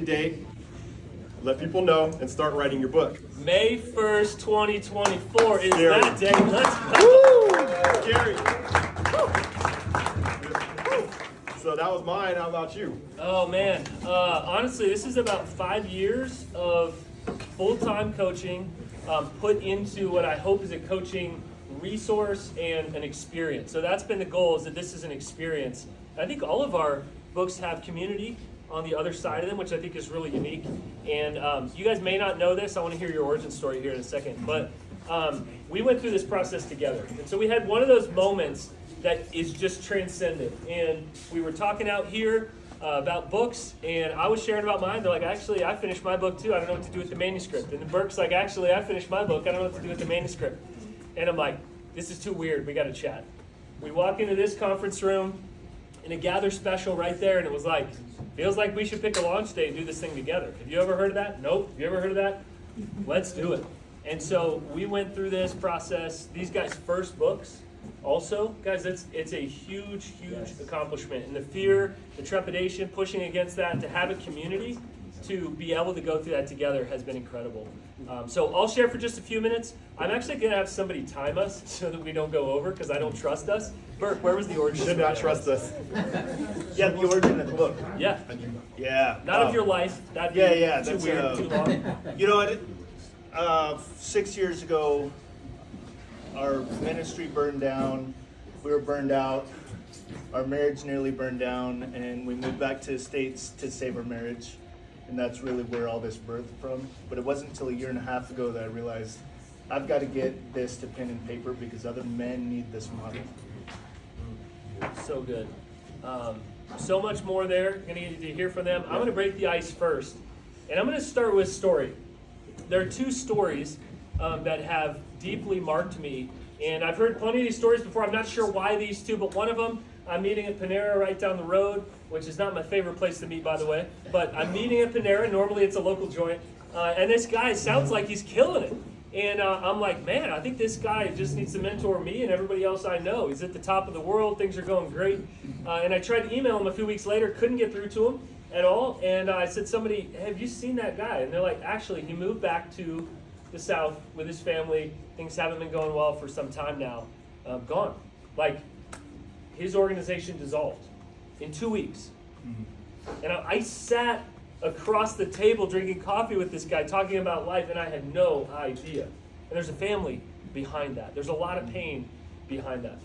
Date, let people know, and start writing your book. May 1st, 2024 is Gary. that day. Let's go. Gary. So that was mine. How about you? Oh man, honestly, this is about 5 years of full-time coaching put into what I hope is a coaching resource and an experience. So that's been the goal, is that this is an experience. I think all of our books have community on the other side of them, which I think is really unique. And you guys may not know this. I want to hear your origin story here in a second. But we went through this process together. And so we had one of those moments that is just transcendent. And we were talking out here about books, and I was sharing about mine. They're like, actually, I finished my book too. I don't know what to do with the manuscript. And then Burke's like, actually, I finished my book. I don't know what to do with the manuscript. And I'm like, this is too weird. We got to chat. We walk into this conference room in a Gather special right there, and it was like, feels like we should pick a launch day and do this thing together. Have you ever heard of that? Nope. Have you ever heard of that? Let's do it. And so we went through this process. These guys' first books also, guys, it's a huge accomplishment. And the fear, the trepidation, pushing against that, to have a community, to be able to go through that together has been incredible. So I'll share for just a few minutes. I'm actually going to have somebody time us so that we don't go over, because I don't trust us. Burke, where was the origin? Should not trust us. Yeah, the origin of the book. Yeah. Yeah. Not of your life. That'd be Yeah, too that's, weird, too long. You know what? 6 years ago, our ministry burned down. We were burned out. Our marriage nearly burned down, and we moved back to the States to save our marriage. And that's really where all this birthed from. But it wasn't until a year and a half ago that I realized I've got to get this to pen and paper, because other men need this model. So good. So much more there. Going to get to hear from them. I'm going to break the ice first. And I'm going to start with a story. There are two stories that have deeply marked me. And I've heard plenty of these stories before. I'm not sure why these two, but one of them, I'm meeting at Panera right down the road, which is not my favorite place to meet, by the way. But I'm meeting at Panera. Normally it's a local joint. And this guy sounds like he's killing it. And I'm like, man, I think this guy just needs to mentor me and everybody else I know. He's at the top of the world. Things are going great. And I tried to email him a few weeks later. Couldn't get through to him at all. And I said, somebody, hey, have you seen that guy? And they're like, actually, he moved back to the South with his family. Things haven't been going well for some time now. Gone. Like, his organization dissolved in 2 weeks. And I sat across the table drinking coffee with this guy, talking about life, and I had no idea. And there's a family behind that. There's a lot of pain behind that.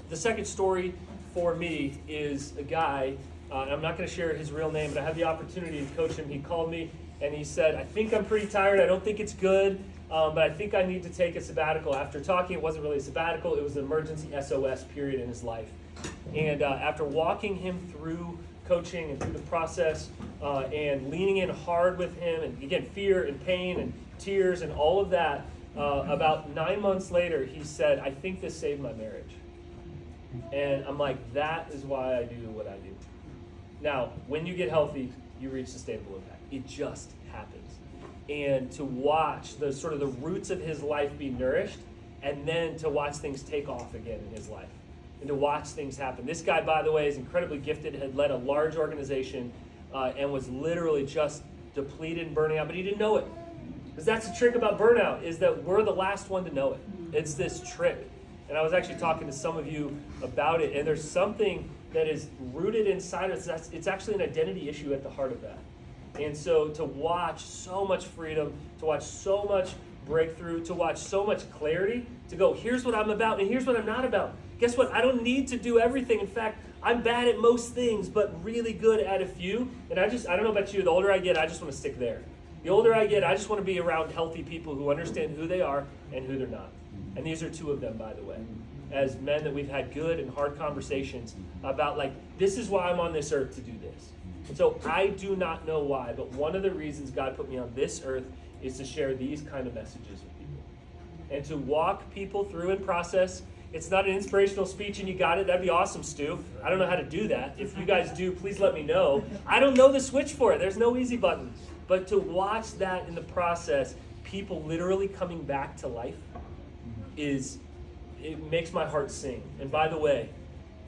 The second story for me is a guy, and I'm not going to share his real name, but I had the opportunity to coach him. He called me and he said, I think I'm pretty tired. I don't think it's good, but I think I need to take a sabbatical. After talking, it wasn't really a sabbatical. It was an emergency SOS period in his life. And after walking him through coaching and through the process and leaning in hard with him, and again, fear and pain and tears and all of that, about 9 months later, he said, I think this saved my marriage. And I'm like, that is why I do what I do. Now, when you get healthy, you reach sustainable impact. It just happens. And to watch the sort of the roots of his life be nourished, and then to watch things take off again in his life, and to watch things happen. This guy, by the way, is incredibly gifted, had led a large organization, and was literally just depleted and burning out, but he didn't know it. Because that's the trick about burnout, is that we're the last one to know it. It's this trick. And I was actually talking to some of you about it, and there's something that is rooted inside us. It's actually an identity issue at the heart of that. And so to watch so much freedom, to watch so much breakthrough, to watch so much clarity, to go, here's what I'm about and here's what I'm not about. Guess what? I don't need to do everything. In fact, I'm bad at most things, but really good at a few. And I don't know about you, the older I get, I just want to stick there. The older I get, I just want to be around healthy people who understand who they are and who they're not. And these are two of them, by the way. As men that we've had good and hard conversations about, like, this is why I'm on this earth, to do this. And so I do not know why, but one of the reasons God put me on this earth is to share these kind of messages with people. And to walk people through and process. It's not an inspirational speech and you got it. That'd be awesome, Stu. I don't know how to do that. If you guys do, please let me know. I don't know the switch for it. There's no easy button. But to watch that in the process, people literally coming back to life, it makes my heart sing. And by the way,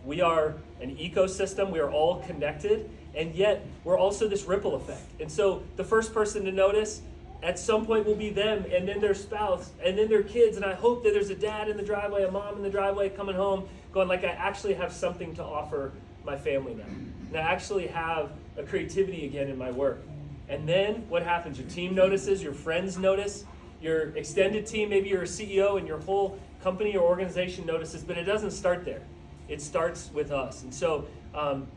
we are an ecosystem. We are all connected. And yet, we're also this ripple effect. And so the first person to notice at some point will be them, and then their spouse, and then their kids. And I hope that there's a dad in the driveway, a mom in the driveway coming home going like, I actually have something to offer my family now. And I actually have a creativity again in my work. And then what happens? Your team notices, your friends notice, your extended team, maybe you're a CEO and your whole company or organization notices, but it doesn't start there. It starts with us. And so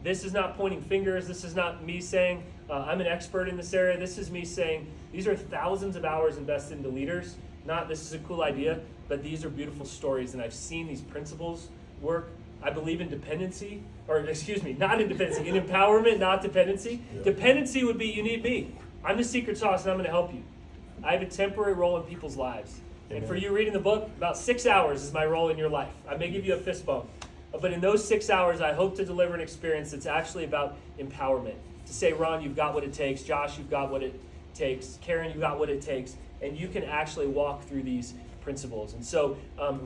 this is not pointing fingers. This is not me saying, I'm an expert in this area. This is me saying, these are thousands of hours invested into leaders. Not this is a cool idea, but these are beautiful stories. And I've seen these principles work. I believe in dependency, or excuse me, not in dependency, in empowerment, not dependency. Yeah. Dependency would be, you need me. I'm the secret sauce and I'm going to help you. I have a temporary role in people's lives. And for you reading the book, about 6 hours is my role in your life. I may give you a fist bump. But in those 6 hours, I hope to deliver an experience that's actually about empowerment. To say, Ron, you've got what it takes. Josh, you've got what it takes. Karen, you've got what it takes. And you can actually walk through these principles. And so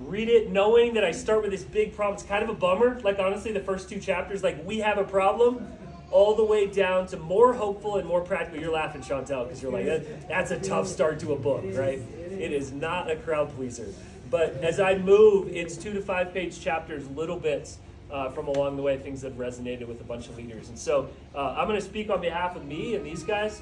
read it knowing that I start with this big problem. It's kind of a bummer. Like, honestly, the first 2 chapters, like, we have a problem, all the way down to more hopeful and more practical. You're laughing, Chantel, because you're like, that's a tough start to a book, right? It is not a crowd pleaser. But as I move, it's 2 to 5 page chapters, little bits from along the way, things that have resonated with a bunch of leaders. And so I'm going to speak on behalf of me and these guys.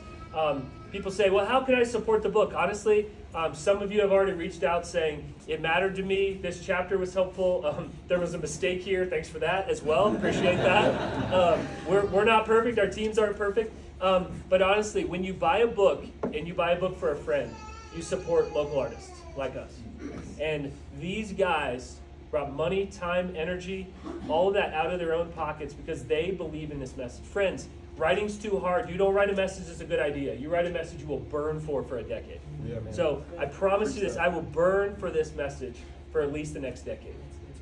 People say, well, how can I support the book? Honestly, some of you have already reached out saying, it mattered to me. This chapter was helpful. There was a mistake here. Thanks for that as well. Appreciate that. We're not perfect. Our teams aren't perfect. But honestly, when you buy a book and you buy a book for a friend, you support local artists like us. And these guys brought money, time, energy, all of that out of their own pockets because they believe in this message. Friends, writing's too hard. You don't write a message that's a good idea. You write a message you will burn for a decade. Yeah, man. So I promise you this, I will burn for this message for at least the next decade.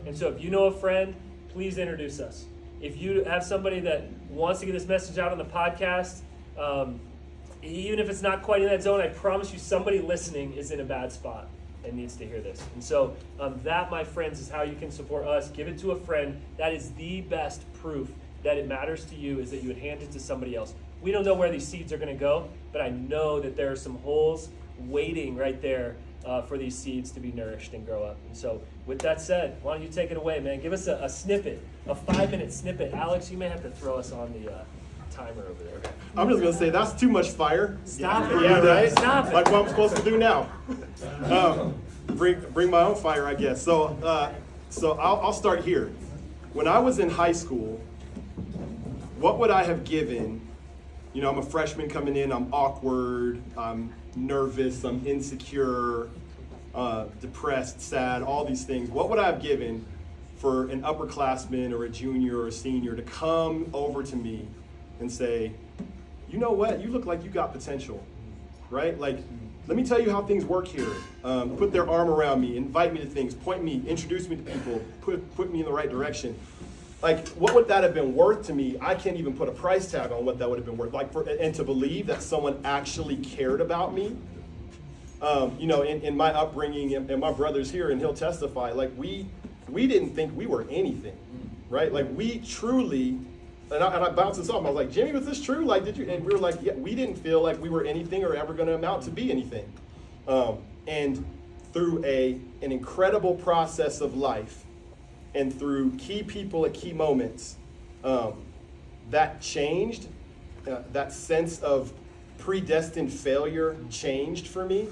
And so if you know a friend, please introduce us. If you have somebody that wants to get this message out on the podcast, even if it's not quite in that zone, I promise you somebody listening is in a bad spot and needs to hear this. And so that, my friends, is how you can support us. Give it to a friend. That is the best proof that it matters to you, is that you would hand it to somebody else. We don't know where these seeds are going to go, but I know that there are some holes waiting right there for these seeds to be nourished and grow up. And so with that said, why don't you take it away, man? Give us a snippet, a 5-minute snippet. Alex, you may have to throw us on the timer over there. I'm just going to say that's too much fire. Stop it. Yeah, right? Stop it. Like what I'm supposed to do now. Bring my own fire, I guess. So I'll start here. When I was in high school, what would I have given? You know, I'm a freshman coming in. I'm awkward. I'm nervous. I'm insecure, depressed, sad, all these things. What would I have given for an upperclassman or a junior or a senior to come over to me and say, you know what, you look like you got potential, right? Like, let me tell you how things work here. Put their arm around me, invite me to things, point me, introduce me to people, put me in the right direction. Like, what would that have been worth to me? I can't even put a price tag on what that would have been worth. Like, and to believe that someone actually cared about me. You know, in my upbringing, and my brother's here, and he'll testify, like, we didn't think we were anything, right? Like, we truly, and I bounced this off. I was like, Jimmy, was this true? Like, did you? And we were like, yeah, we didn't feel like we were anything or ever going to amount to be anything. And through an incredible process of life, and through key people at key moments, that changed. That sense of predestined failure changed for me.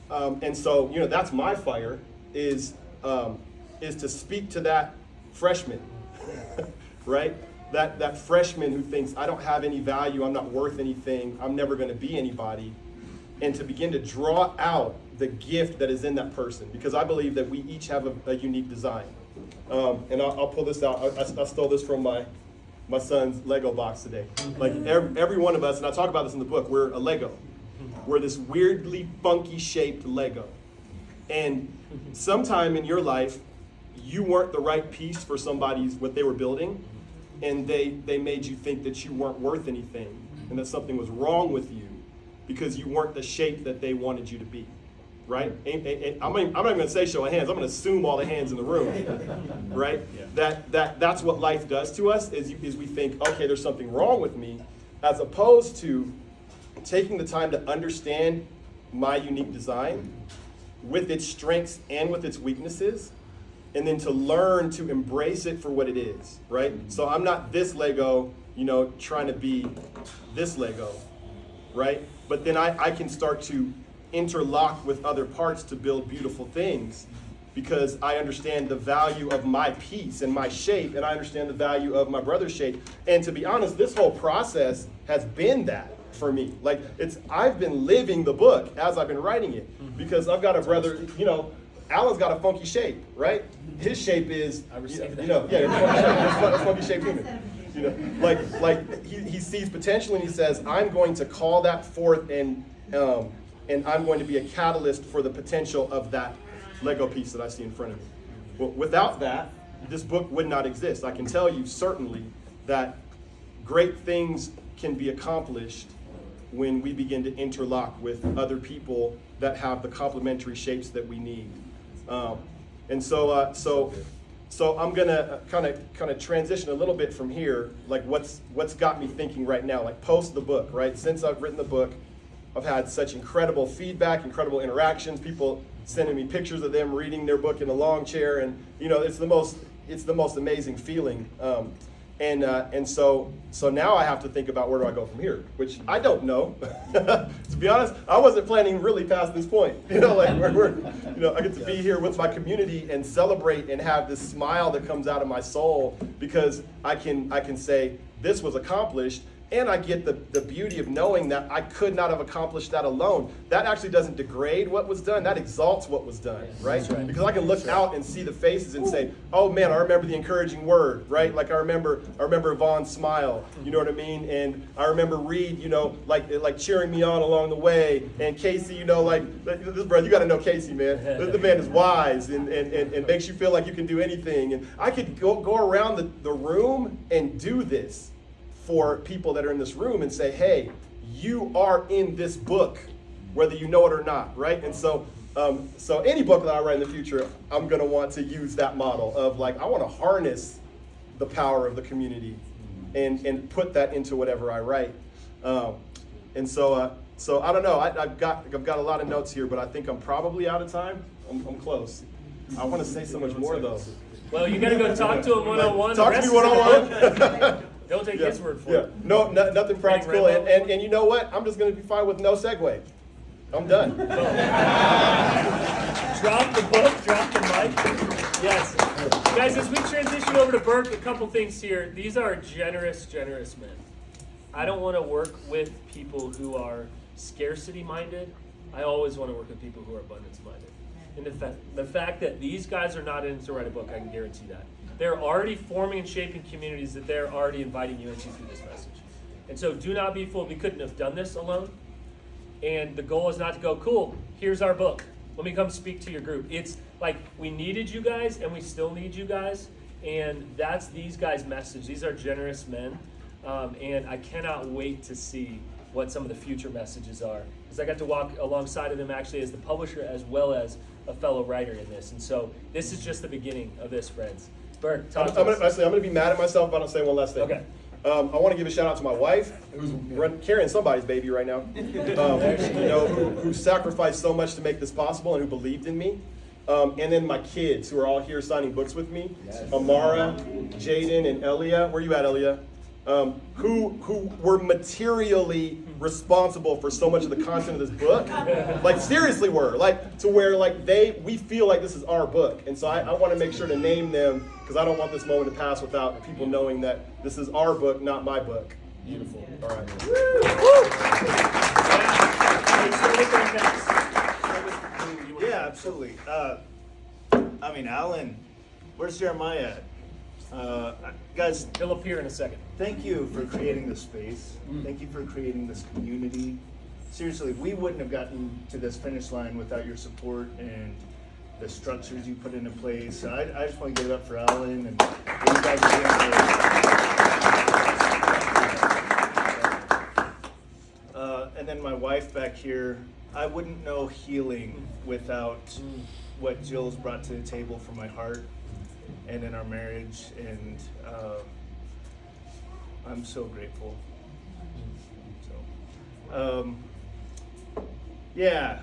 And so, you know, that's my fire, is to speak to that freshman, right? That freshman who thinks, I don't have any value, I'm not worth anything, I'm never going to be anybody, and to begin to draw out the gift that is in that person, because I believe that we each have a unique design. And I'll pull this out. I stole this from my son's Lego box today. Like every one of us, and I talk about this in the book, we're a Lego. We're this weirdly funky shaped Lego. And sometime in your life, you weren't the right piece for somebody's, what they were building, and they made you think that you weren't worth anything and that something was wrong with you because you weren't the shape that they wanted you to be. right? I'm not even going to say show of hands. I'm going to assume all the hands in the room, right? That's what life does to us is we think, okay, there's something wrong with me, as opposed to taking the time to understand my unique design with its strengths and with its weaknesses, and then to learn to embrace it for what it is, right? So I'm not this Lego, trying to be this Lego, right? But then I can start to interlock with other parts to build beautiful things because I understand the value of my piece and my shape, and I understand the value of my brother's shape. And to be honest, this whole process has been that for me. Like, I've been living the book as I've been writing it, because I've got a brother, Alan's got a funky shape, right? His shape is, it's a funky shape human. Like he sees potential and he says, I'm going to call that forth and I'm going to be a catalyst for the potential of that Lego piece that I see in front of me. Well, without that, this book would not exist. I can tell you certainly that great things can be accomplished when we begin to interlock with other people that have the complementary shapes that we need. And so I'm gonna kind of transition a little bit from here, like what's got me thinking right now, like post the book, right? Since I've written the book, I've had such incredible feedback, incredible interactions, people sending me pictures of them reading their book in a lawn chair, and it's the most amazing feeling. And so now I have to think about where do I go from here, which I don't know. To be honest, I wasn't planning really past this point. I get to be here with my community and celebrate and have this smile that comes out of my soul because I can say this was accomplished. And I get the beauty of knowing that I could not have accomplished that alone. That actually doesn't degrade what was done. That exalts what was done, right? Because I can look out and see the faces and say, oh man, I remember the encouraging word, right? Like I remember Vaughn's smile, you know what I mean? And I remember Reed, like cheering me on along the way. And Casey, this brother, you got to know Casey, man. The man is wise and makes you feel like you can do anything. And I could go around the room and do this for people that are in this room and say, hey, you are in this book, whether you know it or not, right? And so any book that I write in the future, I'm going to want to use that model of like, I want to harness the power of the community and put that into whatever I write. And so I don't know. I've got a lot of notes here, but I think I'm probably out of time. I'm close. I want to say so much more though. Well, you got to go talk to him one-on-one. Talk to me one-on-one. Don't take his word for it. No, nothing practical. And you know what? I'm just going to be fine with no segue. I'm done. Drop the book, drop the mic. Yes. Guys, as we transition over to Burke, a couple things here. These are generous men. I don't want to work with people who are scarcity-minded. I always want to work with people who are abundance-minded. And the fact that these guys are not in to write a book, I can guarantee that. They're already forming and shaping communities that they're already inviting you into through this message. And so do not be fooled. We couldn't have done this alone. And the goal is not to go, cool, here's our book. Let me come speak to your group. It's like we needed you guys and we still need you guys. And that's these guys' message. These are generous men. And I cannot wait to see what some of the future messages are. Because I got to walk alongside of them actually as the publisher as well as a fellow writer in this. And so this is just the beginning of this, friends. Burke, talk to us. I'm going to be mad at myself if I don't say one last thing. Okay. I want to give a shout out to my wife, who's carrying somebody's baby right now, who sacrificed so much to make this possible and who believed in me. And then my kids, who are all here signing books with me, Amara, Jaden, and Elia. Where you at, Elia? Who were materially responsible for so much of the content of this book. Like seriously were. Like to where like we feel like this is our book. And so I want to make sure to name them because I don't want this moment to pass without people knowing that this is our book, not my book. Beautiful. All right. Yeah, absolutely. Alan, where's Jeremiah at? Guys, He'll appear in a second. thank you for creating this space. Thank you for creating this community. Seriously, we wouldn't have gotten to this finish line without your support and the structures you put into place. So I just want to give it up for Alan and what you guys are doing. And then my wife back here, I wouldn't know healing without what Jill's brought to the table for my heart and in our marriage, and I'm so grateful. So, yeah.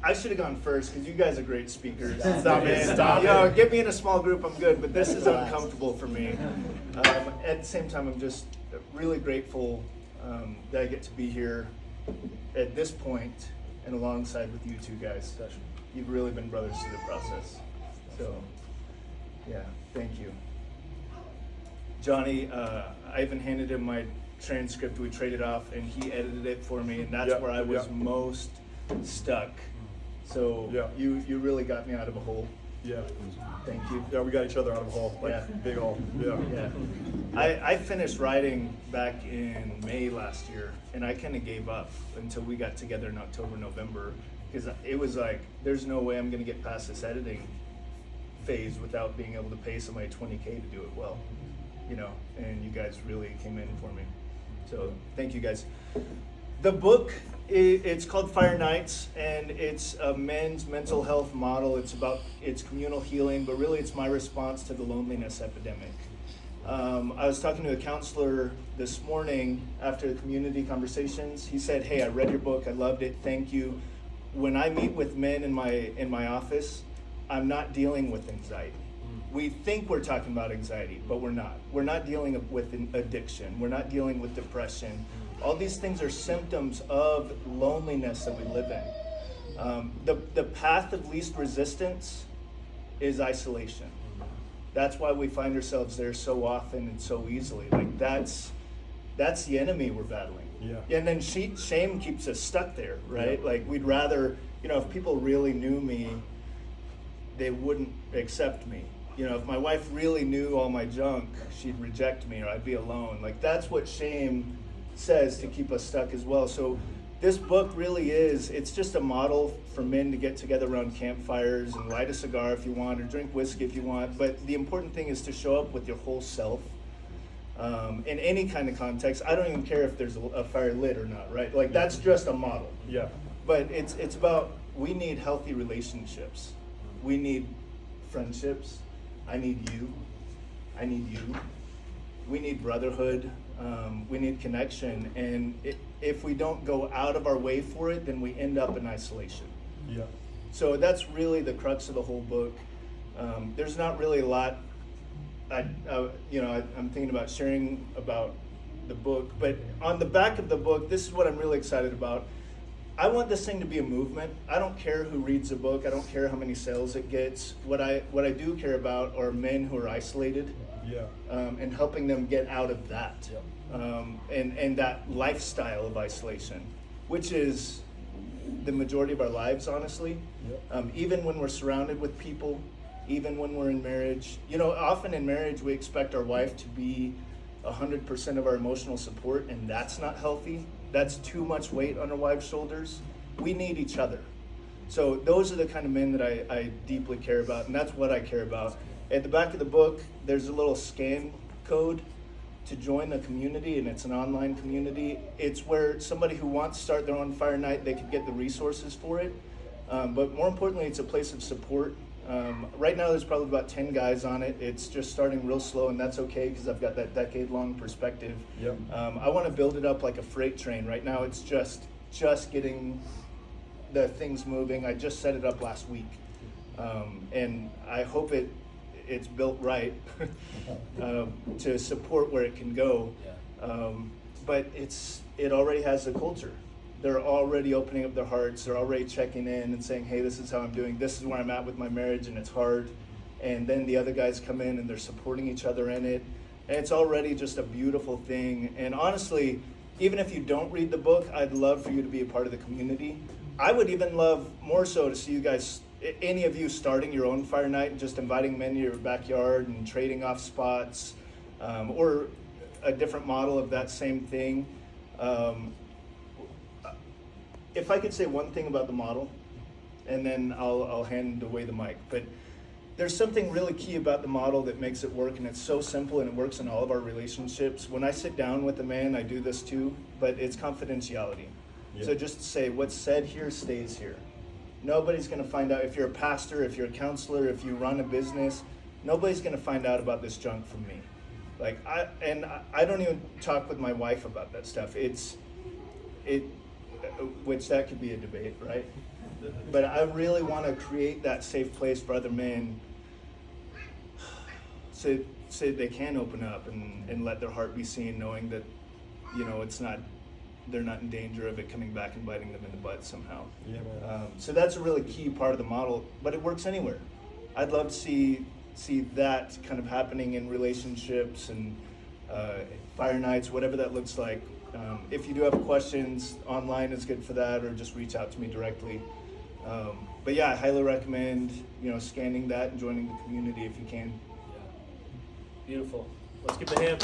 I should have gone first because you guys are great speakers. Stop it. Get me in a small group, I'm good, but this is uncomfortable for me. At the same time, I'm just really grateful that I get to be here at this point and alongside with you two guys. You've really been brothers through the process. So, yeah, thank you. Johnny, I even handed him my transcript. We traded off, and he edited it for me, and that's where I was most stuck. So you really got me out of a hole. Yeah. Thank you. Yeah, we got each other out of a hole. Big hole. Yeah. I finished writing back in May last year, and I kind of gave up until we got together in October, November, because it was like, there's no way I'm going to get past this editing phase without being able to pay somebody $20K to do it well, and you guys really came in for me. So thank you guys. The book, it's called Fire Nights, and it's a men's mental health model. It's communal healing, but really it's my response to the loneliness epidemic. I was talking to a counselor this morning after the community conversations. He said, "Hey, I read your book. I loved it. Thank you. When I meet with men in my office, I'm not dealing with anxiety. We think we're talking about anxiety, but we're not. We're not dealing with addiction. We're not dealing with depression. All these things are symptoms of loneliness that we live in. The path of least resistance is isolation. That's why we find ourselves there so often and so easily. Like that's the enemy we're battling. Yeah. And then shame keeps us stuck there, right? Like we'd rather, if people really knew me, they wouldn't accept me. If my wife really knew all my junk, she'd reject me or I'd be alone. Like that's what shame says to keep us stuck as well. So this book really it's just a model for men to get together around campfires and light a cigar if you want or drink whiskey if you want. But the important thing is to show up with your whole self in any kind of context. I don't even care if there's a fire lit or not, right? Like that's just a model. Yeah. But it's about, we need healthy relationships. We need friendships. I need you. I need you. We need brotherhood. We need connection. And if we don't go out of our way for it, then we end up in isolation. Yeah. So that's really the crux of the whole book. There's not really a lot. I'm thinking about sharing about the book, but on the back of the book, this is what I'm really excited about. I want this thing to be a movement. I don't care who reads the book. I don't care how many sales it gets. What I do care about are men who are isolated, and helping them get out of that, and that lifestyle of isolation, which is the majority of our lives, honestly. Even when we're surrounded with people, even when we're in marriage. Often in marriage we expect our wife to be 100% of our emotional support, and that's not healthy. That's too much weight on our wives' shoulders. We need each other. So those are the kind of men that I deeply care about, and that's what I care about. At the back of the book, there's a little scan code to join the community, and it's an online community. It's where somebody who wants to start their own fire night, they could get the resources for it. But more importantly, it's a place of support. Right now there's probably about 10 guys on it. It's just starting real slow, and that's okay because I've got that decade-long perspective. I want to build it up like a freight train. Right now it's just getting the things moving. I just set it up last week, and I hope it's built right to support where it can go. But it already has a culture. They're already opening up their hearts. They're already checking in and saying, "Hey, this is how I'm doing. This is where I'm at with my marriage, and it's hard." And then the other guys come in and they're supporting each other in it. And it's already just a beautiful thing. And honestly, even if you don't read the book, I'd love for you to be a part of the community. I would even love more so to see you guys, any of you, starting your own fire night and just inviting men to your backyard and trading off spots, or a different model of that same thing. If I could say one thing about the model, and then I'll hand away the mic, but there's something really key about the model that makes it work, and it's so simple, and it works in all of our relationships. When I sit down with a man, I do this too, but it's confidentiality. Yeah. So just to say, what's said here stays here. Nobody's going to find out. If you're a pastor, if you're a counselor, if you run a business, nobody's going to find out about this junk from me. Like I don't even talk with my wife about that stuff. Which that could be a debate, right? But I really want to create that safe place for other men, so they can open up and let their heart be seen, knowing that, they're not in danger of it coming back and biting them in the butt somehow. Yeah, man. So that's a really key part of the model, but it works anywhere. I'd love to see that kind of happening in relationships and fire nights, whatever that looks like. If you do have questions, online is good for that, or just reach out to me directly. But yeah, I highly recommend scanning that and joining the community if you can. Yeah. Beautiful. Let's give the hand.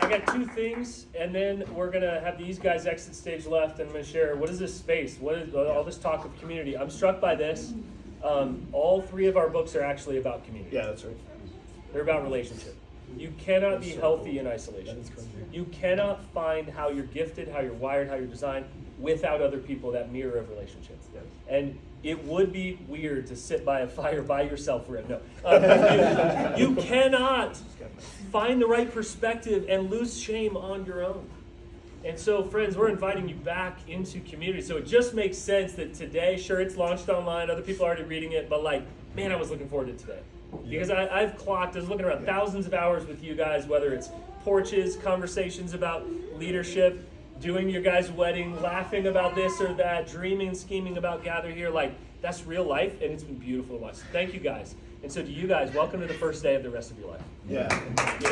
I got two things, and then we're gonna have these guys exit stage left, and I'm gonna share what is this space? What is all this talk of community? I'm struck by this. All three of our books are actually about community. Yeah, that's right. They're about relationship. You cannot be healthy in isolation. You cannot find how you're gifted, how you're wired, how you're designed without other people that mirror of relationships. And it would be weird to sit by a fire by yourself forever. No. You cannot find the right perspective and lose shame on your own. And so, friends, we're inviting you back into community. So it just makes sense that today, sure, it's launched online. Other people are already reading it. But man, I was looking forward to today. Because I've clocked, I was looking around thousands of hours with you guys, whether it's porches, conversations about leadership, doing your guys' wedding, laughing about this or that, dreaming and scheming about gather here. That's real life, and it's been beautiful to watch. So thank you guys. And so to you guys, welcome to the first day of the rest of your life. Yeah. This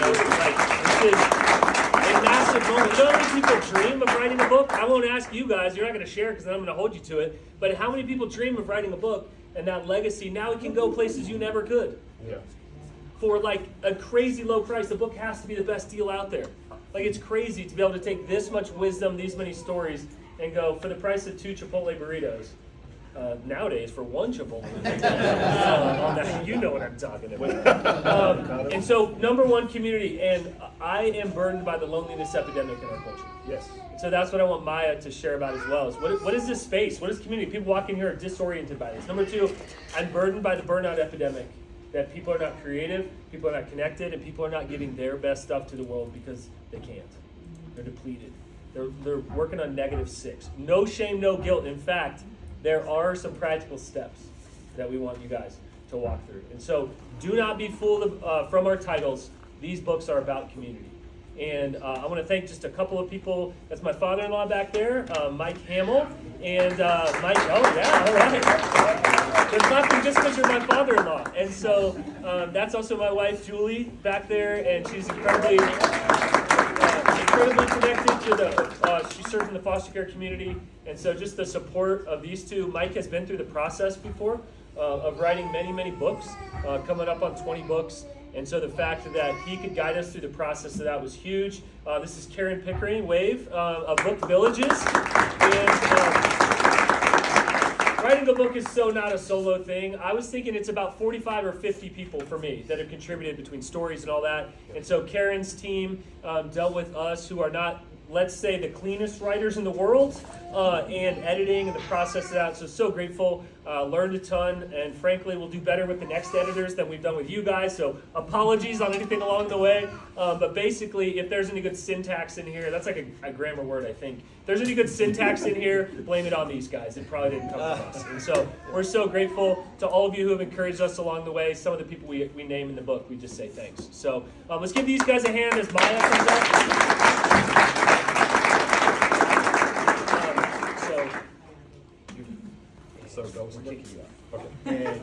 is a massive moment. You know how many people dream of writing a book? I won't ask you guys. You're not going to share because then I'm going to hold you to it. But how many people dream of writing a book and that legacy? Now it can go places you never could. Yeah. For a crazy low price. The book has to be the best deal out there. It's crazy to be able to take this much wisdom, these many stories, and go for the price of 2 Chipotle burritos. Nowadays, for 1 Chipotle burrito. You know what I'm talking about. And so, number one, community. And I am burdened by the loneliness epidemic in our culture. Yes. So that's what I want Maya to share about as well. Is what is this space? What is community? People walking here are disoriented by this. Number two, I'm burdened by the burnout epidemic. That people are not creative, people are not connected, and people are not giving their best stuff to the world because they can't. They're depleted. They're working on -6. No shame, no guilt. In fact, there are some practical steps that we want you guys to walk through. And so do not be fooled from our titles. These books are about community. And I want to thank just a couple of people. That's my father-in-law back there, Mike Hamill. And Mike, oh yeah, all right. There's nothing just because you're my father-in-law. And so that's also my wife, Julie, back there. And she's incredibly connected to she serves in the foster care community. And so just the support of these two. Mike has been through the process before of writing many, many books, coming up on 20 books. And so the fact that he could guide us through the process of that was huge. This is Karen Pickering, Wave, of Book Villages. And writing a book is so not a solo thing. I was thinking it's about 45 or 50 people for me that have contributed between stories and all that. And so Karen's team dealt with us who are not, let's say, the cleanest writers in the world, and editing and the process of that. So grateful, learned a ton, and frankly, we'll do better with the next editors than we've done with you guys, so apologies on anything along the way. But basically, if there's any good syntax in here, that's like a grammar word, I think. If there's any good syntax in here, blame it on these guys. It probably didn't come from us. And so we're so grateful to all of you who have encouraged us along the way. Some of the people we name in the book, we just say thanks. So let's give these guys a hand as Maya comes up. So, So, I was kicking you out. Okay.